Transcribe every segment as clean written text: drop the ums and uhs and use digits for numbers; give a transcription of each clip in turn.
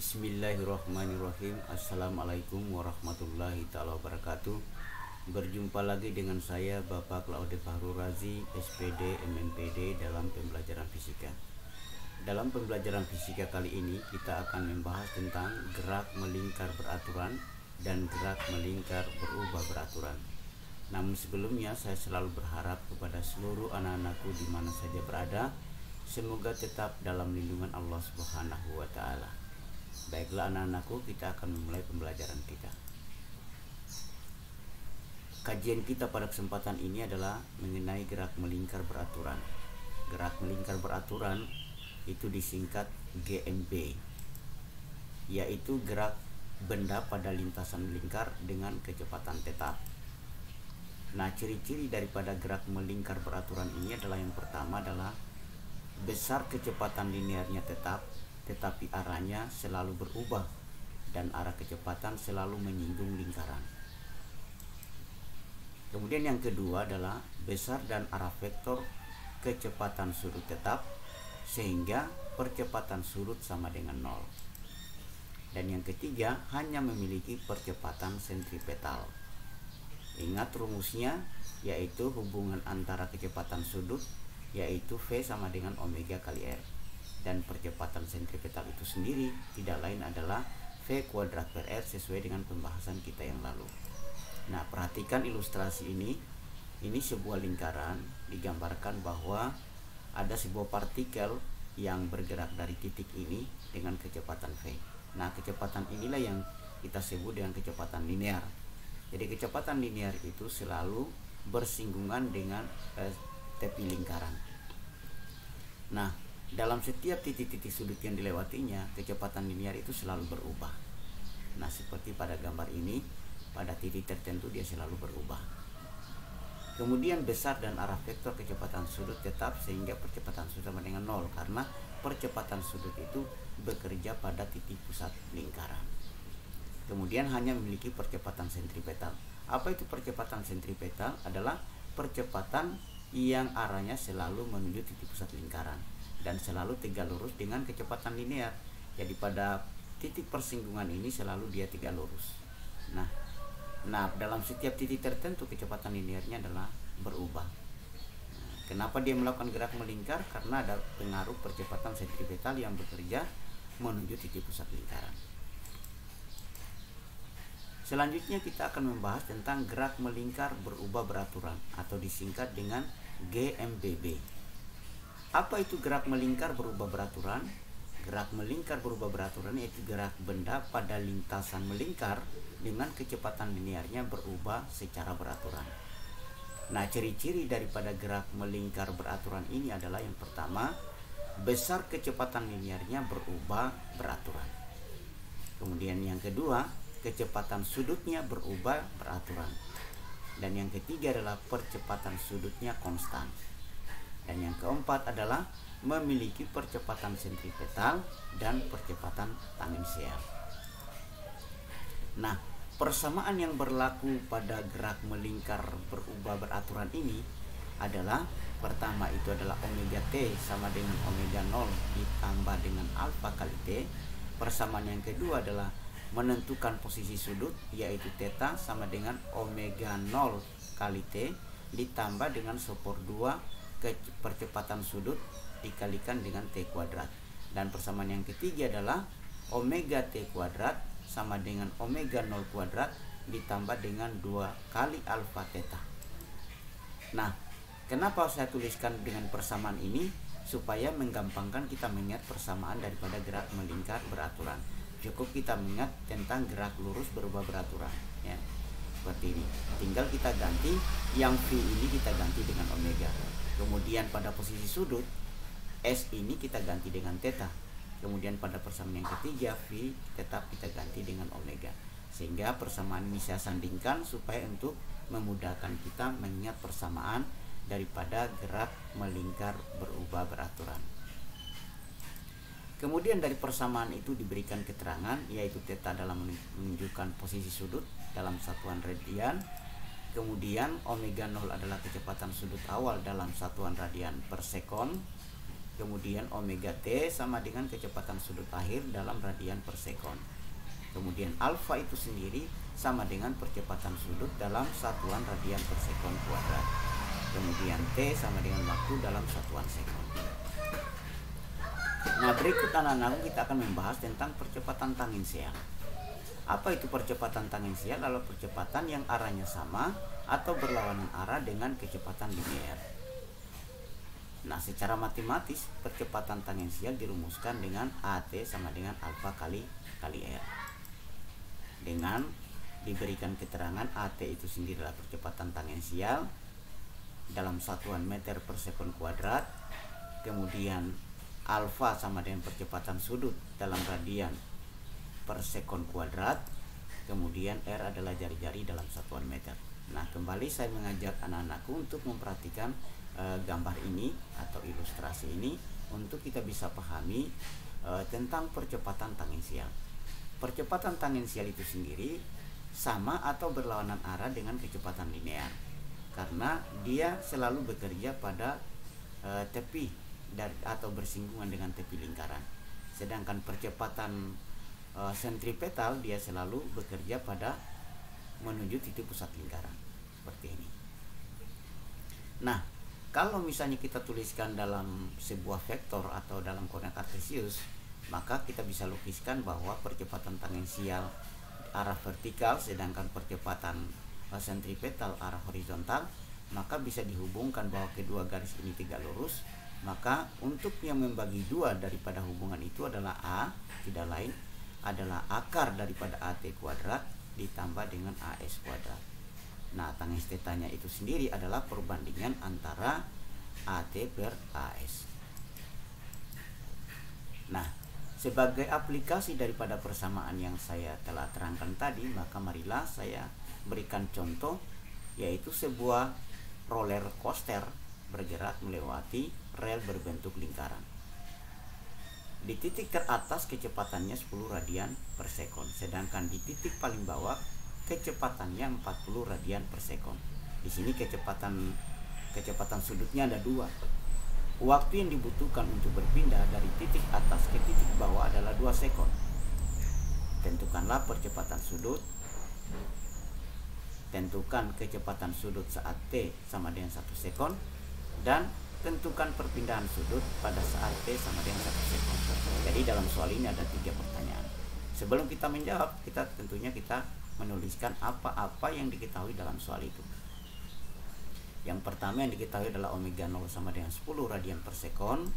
Bismillahirrahmanirrahim. Assalamualaikum warahmatullahi ta'ala wabarakatuh. Berjumpa lagi dengan saya Bapak Claude Fahru Razi, SPD, MMPD dalam pembelajaran fisika. Dalam pembelajaran fisika kali ini kita akan membahas tentang gerak melingkar beraturan dan gerak melingkar berubah beraturan. Namun sebelumnya saya selalu berharap kepada seluruh anak-anakku di mana saja berada, semoga tetap dalam lindungan Allah Subhanahu wa Ta'ala. Baiklah anak-anakku, kita akan memulai pembelajaran kita. Kajian kita pada kesempatan ini adalah mengenai gerak melingkar beraturan. Gerak melingkar beraturan itu disingkat GMB, yaitu gerak benda pada lintasan melingkar dengan kecepatan tetap. Nah, ciri-ciri daripada gerak melingkar beraturan ini adalah yang pertama adalah besar kecepatan linearnya tetap, tetapi arahnya selalu berubah dan arah kecepatan selalu menyinggung lingkaran. Kemudian yang kedua adalah besar dan arah vektor kecepatan sudut tetap sehingga percepatan sudut sama dengan 0. Dan yang ketiga hanya memiliki percepatan sentripetal. Ingat rumusnya, yaitu hubungan antara kecepatan sudut yaitu V sama dengan omega kali R. Dan percepatan sentripetal itu sendiri tidak lain adalah V kuadrat per R sesuai dengan pembahasan kita yang lalu. Nah, perhatikan ilustrasi ini. Ini sebuah lingkaran, digambarkan bahwa ada sebuah partikel yang bergerak dari titik ini dengan kecepatan V. Nah, kecepatan inilah yang kita sebut dengan kecepatan linear. Jadi kecepatan linear itu selalu bersinggungan dengan tepi lingkaran. Nah, dalam setiap titik-titik sudut yang dilewatinya, kecepatan linear itu selalu berubah. Nah, seperti pada gambar ini, pada titik tertentu dia selalu berubah. Kemudian besar dan arah vektor kecepatan sudut tetap sehingga percepatan sudut sama dengan 0, karena percepatan sudut itu bekerja pada titik pusat lingkaran. Kemudian hanya memiliki percepatan sentripetal. Apa itu percepatan sentripetal? Adalah percepatan yang arahnya selalu menuju titik pusat lingkaran dan selalu tegak lurus dengan kecepatan linear. Jadi pada titik persinggungan ini selalu dia tegak lurus. Nah, dalam setiap titik tertentu kecepatan linearnya adalah berubah. Kenapa dia melakukan gerak melingkar? Karena ada pengaruh percepatan sentripetal yang bekerja menuju titik pusat lingkaran. Selanjutnya kita akan membahas tentang gerak melingkar berubah beraturan atau disingkat dengan GMBB. Apa itu gerak melingkar berubah beraturan? Gerak melingkar berubah beraturan yaitu gerak benda pada lintasan melingkar dengan kecepatan linearnya berubah secara beraturan. Nah, ciri-ciri daripada gerak melingkar beraturan ini adalah yang pertama, besar kecepatan linearnya berubah beraturan. Kemudian yang kedua, kecepatan sudutnya berubah beraturan. Dan yang ketiga adalah percepatan sudutnya konstan. Dan yang keempat adalah memiliki percepatan sentripetal dan percepatan tangensial. Nah, persamaan yang berlaku pada gerak melingkar berubah beraturan ini adalah pertama itu adalah omega T sama dengan omega 0 ditambah dengan alfa kali T. Persamaan yang kedua adalah menentukan posisi sudut yaitu theta sama dengan omega 0 kali T ditambah dengan sopor 2 percepatan sudut dikalikan dengan T kuadrat. Dan persamaan yang ketiga adalah omega T kuadrat sama dengan omega 0 kuadrat ditambah dengan 2 kali alfa theta. Nah, kenapa saya tuliskan dengan persamaan ini? Supaya menggampangkan kita mengingat persamaan daripada gerak melingkar beraturan. Cukup kita mengingat tentang gerak lurus berubah beraturan, ya. Seperti ini. Tinggal kita ganti yang V ini kita ganti dengan omega. Kemudian pada posisi sudut S ini kita ganti dengan theta. Kemudian pada persamaan yang ketiga V tetap kita ganti dengan omega. Sehingga persamaan ini saya sandingkan supaya untuk memudahkan kita mengingat persamaan daripada gerak melingkar berubah beraturan. Kemudian dari persamaan itu diberikan keterangan yaitu theta dalam menunjukkan posisi sudut dalam satuan radian. Kemudian omega 0 adalah kecepatan sudut awal dalam satuan radian per sekon. kemudian omega T sama dengan kecepatan sudut akhir dalam radian per sekon. Kemudian alfa itu sendiri sama dengan percepatan sudut dalam satuan radian per sekon kuadrat. Kemudian T sama dengan waktu dalam satuan sekon. Nah, berikut anak-anak kita akan membahas tentang percepatan tangensial. Apa itu percepatan tangensial? Adalah percepatan yang arahnya sama atau berlawanan arah dengan kecepatan linear. Nah, secara matematis percepatan tangensial dirumuskan dengan AT sama dengan alfa kali R. Dengan diberikan keterangan AT itu sendiri adalah percepatan tangensial dalam satuan meter per sekon kuadrat, kemudian alfa sama dengan percepatan sudut dalam radian per sekon kuadrat, kemudian R adalah jari-jari dalam satuan meter. Nah, kembali saya mengajak anak-anakku untuk memperhatikan gambar ini atau ilustrasi ini untuk kita bisa pahami tentang percepatan tangensial. Percepatan tangensial itu sendiri sama atau berlawanan arah dengan kecepatan linear karena dia selalu bekerja pada tepi atau bersinggungan dengan tepi lingkaran. Sedangkan percepatan sentripetal dia selalu bekerja pada menuju titik pusat lingkaran seperti ini. Nah, kalau misalnya kita tuliskan dalam sebuah vektor atau dalam koordinat kartesius, maka kita bisa lukiskan bahwa percepatan tangensial arah vertikal sedangkan percepatan sentripetal arah horizontal, maka bisa dihubungkan bahwa kedua garis ini tegak lurus. Maka untuk yang membagi dua daripada hubungan itu adalah A, tidak lain adalah akar daripada AT kuadrat ditambah dengan AS kuadrat. Nah, tangents tetanya itu sendiri adalah perbandingan antara AT per AS. Nah, sebagai aplikasi daripada persamaan yang saya telah terangkan tadi, maka marilah saya berikan contoh, yaitu sebuah roller coaster bergerak melewati rel berbentuk lingkaran. Di titik teratas kecepatannya 10 radian per sekon, sedangkan di titik paling bawah kecepatannya 40 radian per sekon. Di sini kecepatan sudutnya ada dua. Waktu yang dibutuhkan untuk berpindah dari titik atas ke titik bawah adalah 2 sekon. Tentukanlah percepatan sudut. Tentukan kecepatan sudut saat T sama dengan 1 sekon. Dan tentukan perpindahan sudut pada saat T sama dengan 1 sekon. Jadi dalam soal ini ada 3 pertanyaan. Sebelum kita menjawab, kita menuliskan apa-apa yang diketahui dalam soal itu. Yang pertama yang diketahui adalah omega 0 sama dengan 10 radian per sekon.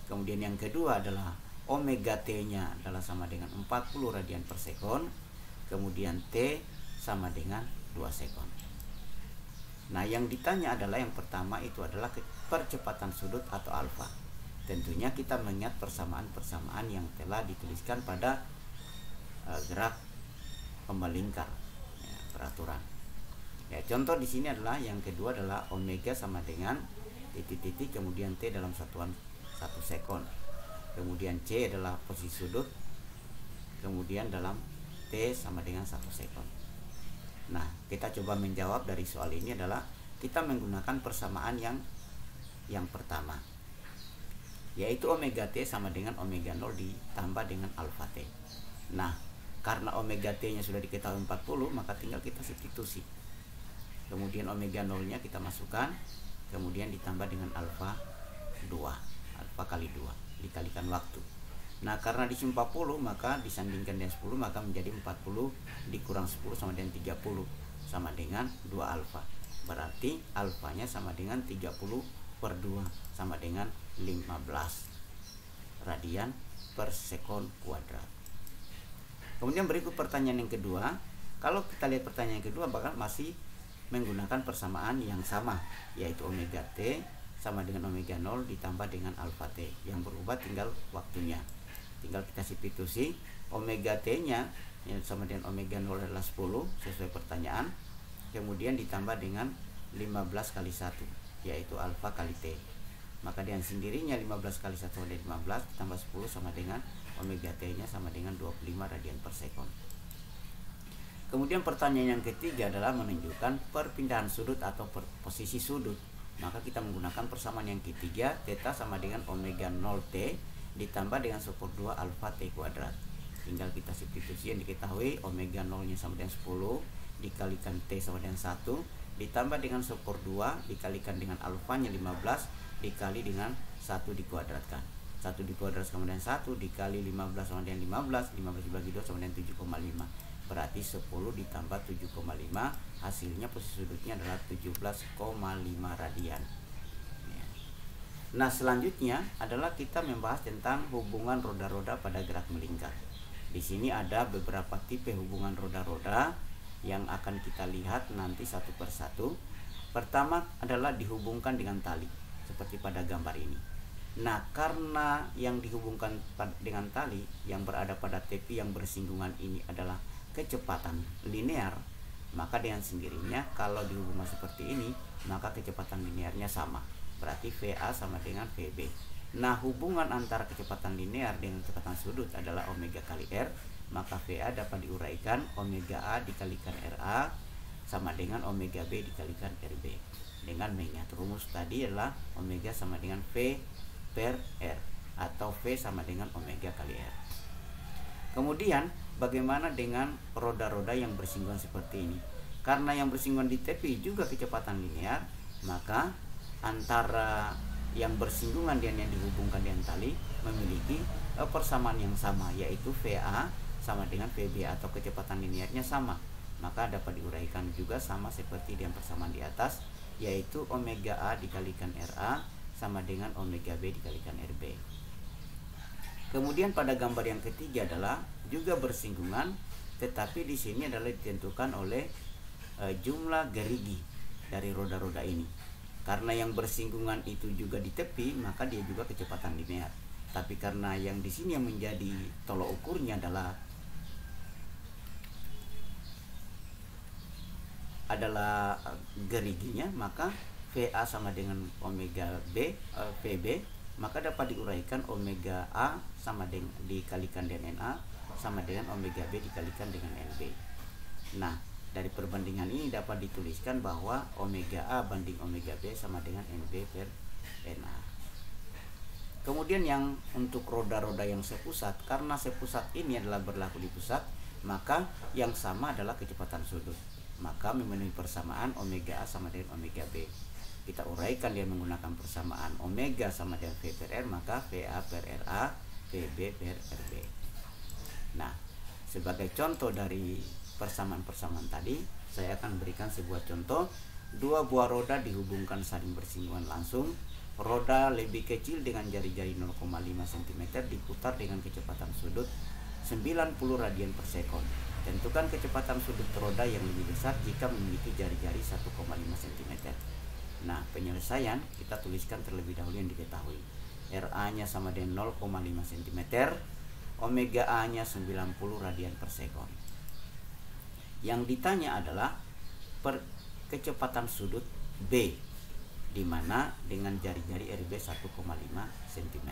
Kemudian yang kedua adalah omega T-nya adalah sama dengan 40 radian per sekon. Kemudian T sama dengan 2 sekon. Nah, yang ditanya adalah yang pertama itu adalah percepatan sudut atau alfa. Tentunya kita mengingat persamaan-persamaan yang telah dituliskan pada gerak pembelingkar ya, peraturan. Ya, contoh di sini adalah yang kedua adalah omega sama dengan titik-titik kemudian T dalam satuan 1 sekon. Kemudian C adalah posisi sudut. Kemudian dalam T sama dengan 1 sekon. Nah, kita coba menjawab dari soal ini adalah kita menggunakan persamaan yang pertama, yaitu omega T sama dengan omega 0 ditambah dengan alfa T. Nah, karena omega T-nya sudah diketahui 40, maka tinggal kita substitusi. Kemudian omega 0-nya kita masukkan, kemudian ditambah dengan alfa 2. Alfa kali 2 dikalikan waktu. Nah, karena di sini 40, maka disandingkan dengan 10, maka menjadi 40 dikurang 10 sama dengan 30, sama dengan 2 alfa. Berarti alfanya sama dengan 30 per 2, sama dengan 15 radian per sekon kuadrat. Kemudian berikut pertanyaan yang kedua. Kalau kita lihat pertanyaan yang kedua, bahkan masih menggunakan persamaan yang sama, yaitu omega T sama dengan omega 0 ditambah dengan alfa T. Yang berubah tinggal waktunya. Tinggal kita substitusi. Omega T-nya yang sama dengan omega 0 adalah 10 sesuai pertanyaan. Kemudian ditambah dengan 15 kali 1, yaitu alfa kali T. Maka dengan sendirinya 15 kali 1 adalah 15 tambah 10 sama dengan omega T-nya sama dengan 25 radian per sekon. Kemudian pertanyaan yang ketiga adalah menunjukkan perpindahan sudut atau posisi sudut. maka kita menggunakan persamaan yang ketiga, theta sama dengan omega 0T ditambah dengan 1/2 alfa T kuadrat. Tinggal kita substitusi yang diketahui, omega 0-nya sama dengan 10 dikalikan T sama dengan 1 ditambah dengan 1/2 dikalikan dengan alfanya 15 dikali dengan 1 dikuadratkan. 1 dikuadrat sama dengan 1 dikali 15 sama dengan 15 dibagi 2 sama dengan 7,5. Berarti 10 ditambah 7,5, hasilnya posisi sudutnya adalah 17,5 radian. Nah, selanjutnya adalah kita membahas tentang hubungan roda-roda pada gerak melingkar. Di sini ada beberapa tipe hubungan roda-roda yang akan kita lihat nanti satu persatu. Pertama adalah dihubungkan dengan tali, seperti pada gambar ini. Nah, karena yang dihubungkan dengan tali yang berada pada tepi yang bersinggungan ini adalah kecepatan linear, maka dengan sendirinya kalau dihubungkan seperti ini, maka kecepatan linearnya sama. Berarti VA sama dengan VB. Nah, hubungan antara kecepatan linear dengan kecepatan sudut adalah omega kali R, maka VA dapat diuraikan omega A dikalikan RA sama dengan omega B dikalikan RB. Dengan mengingat rumus tadi adalah omega sama dengan V per R atau V sama dengan omega kali R. Kemudian bagaimana dengan roda-roda yang bersinggungan seperti ini? Karena yang bersinggungan di tepi juga kecepatan linear, maka antara yang bersinggungan dan yang dihubungkan dengan tali memiliki persamaan yang sama, yaitu VA sama dengan VB atau kecepatan linearnya sama. Maka dapat diuraikan juga sama seperti dengan persamaan di atas, yaitu omega A dikalikan RA sama dengan omega B dikalikan RB. Kemudian pada gambar yang ketiga adalah juga bersinggungan, tetapi di sini adalah ditentukan oleh jumlah gerigi dari roda-roda ini. Karena yang bersinggungan itu juga di tepi, maka dia juga kecepatan linear. Tapi karena yang di sini yang menjadi tolok ukurnya adalah geriginya, maka VA sama dengan omega B VB, maka dapat diuraikan omega A sama dengan dikalikan dengan NA sama dengan omega B dikalikan dengan NB. Nah, dari perbandingan ini dapat dituliskan bahwa omega A banding omega B sama dengan NB per NA. Kemudian yang untuk roda-roda yang sepusat, karena sepusat ini adalah berlaku di pusat, maka yang sama adalah kecepatan sudut. Maka memenuhi persamaan omega A sama dengan omega B. Kita uraikan dia menggunakan persamaan omega sama dengan V per R, maka VA per RA, VB per RB. Nah, sebagai contoh dari persamaan-persamaan tadi, saya akan berikan sebuah contoh. Dua buah roda dihubungkan saling bersinggungan langsung. Roda lebih kecil dengan jari-jari 0,5 cm diputar dengan kecepatan sudut 90 radian per sekon. Tentukan kecepatan sudut roda yang lebih besar jika memiliki jari-jari 1,5 cm. Nah, penyelesaian kita tuliskan terlebih dahulu yang diketahui. RA-nya sama dengan 0,5 cm, omega A-nya 90 radian per sekon. Yang ditanya adalah kecepatan sudut B, di mana dengan jari-jari RB 1,5 cm.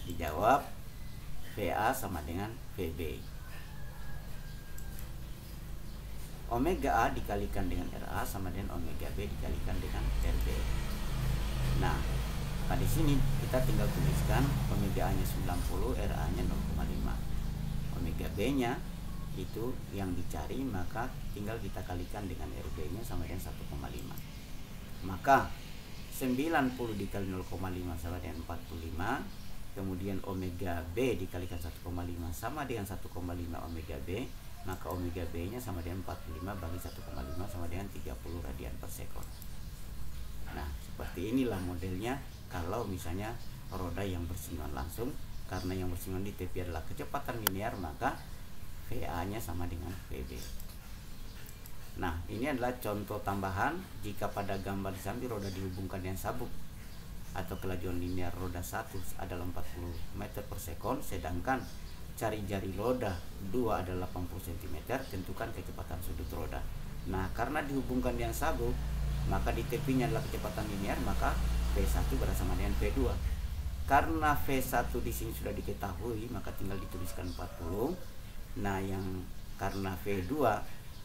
Dijawab VA sama dengan VB. Omega A dikalikan dengan RA sama dengan omega B dikalikan dengan RB. Nah, di sini kita tinggal tuliskan omega A-nya 90, RA-nya 0,5. Omega B-nya itu yang dicari, maka tinggal kita kalikan dengan RB-nya sama dengan 1,5. Maka 90 dikali 0,5 sama dengan 45. Kemudian omega B dikalikan 1,5 sama dengan 1,5 omega B, maka omega B-nya sama dengan 45 bagi 1,5 sama dengan 30 radian per sekon. Nah, seperti inilah modelnya kalau misalnya roda yang bersinggungan langsung. Karena yang bersinggungan di tepi adalah kecepatan linear, maka VA-nya sama dengan VB. Nah, ini adalah contoh tambahan jika pada gambar di samping roda dihubungkan dengan sabuk atau kelajuan linear roda 1 adalah 40 meter per sekon, sedangkan jari-jari roda 2 adalah 80 cm, tentukan kecepatan sudut roda. Nah, karena dihubungkan dengan sabuk, maka di tepinya adalah kecepatan linear, maka V1 bersama dengan V2. Karena V1 di sini sudah diketahui, maka tinggal dituliskan 40. Nah, yang karena V2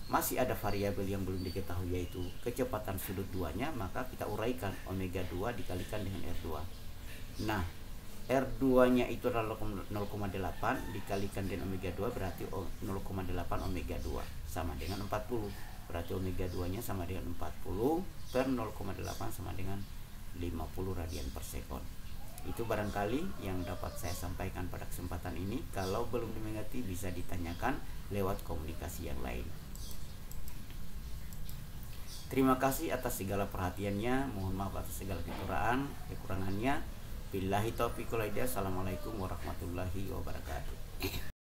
masih ada variabel yang belum diketahui, yaitu kecepatan sudut duanya, maka kita uraikan omega 2 dikalikan dengan R2. Nah, R2 nya itu adalah 0,8 dikalikan dengan omega 2 berarti 0,8 omega 2 sama dengan 40. Berarti omega 2 nya sama dengan 40 per 0,8 sama dengan 50 radian per sekon. Itu barangkali yang dapat saya sampaikan pada kesempatan ini. Kalau belum dimengerti bisa ditanyakan lewat komunikasi yang lain. Terima kasih atas segala perhatiannya. Mohon maaf atas segala kekurangannya. Billahi taufiq wal hidayah. Assalamualaikum warahmatullahi wabarakatuh.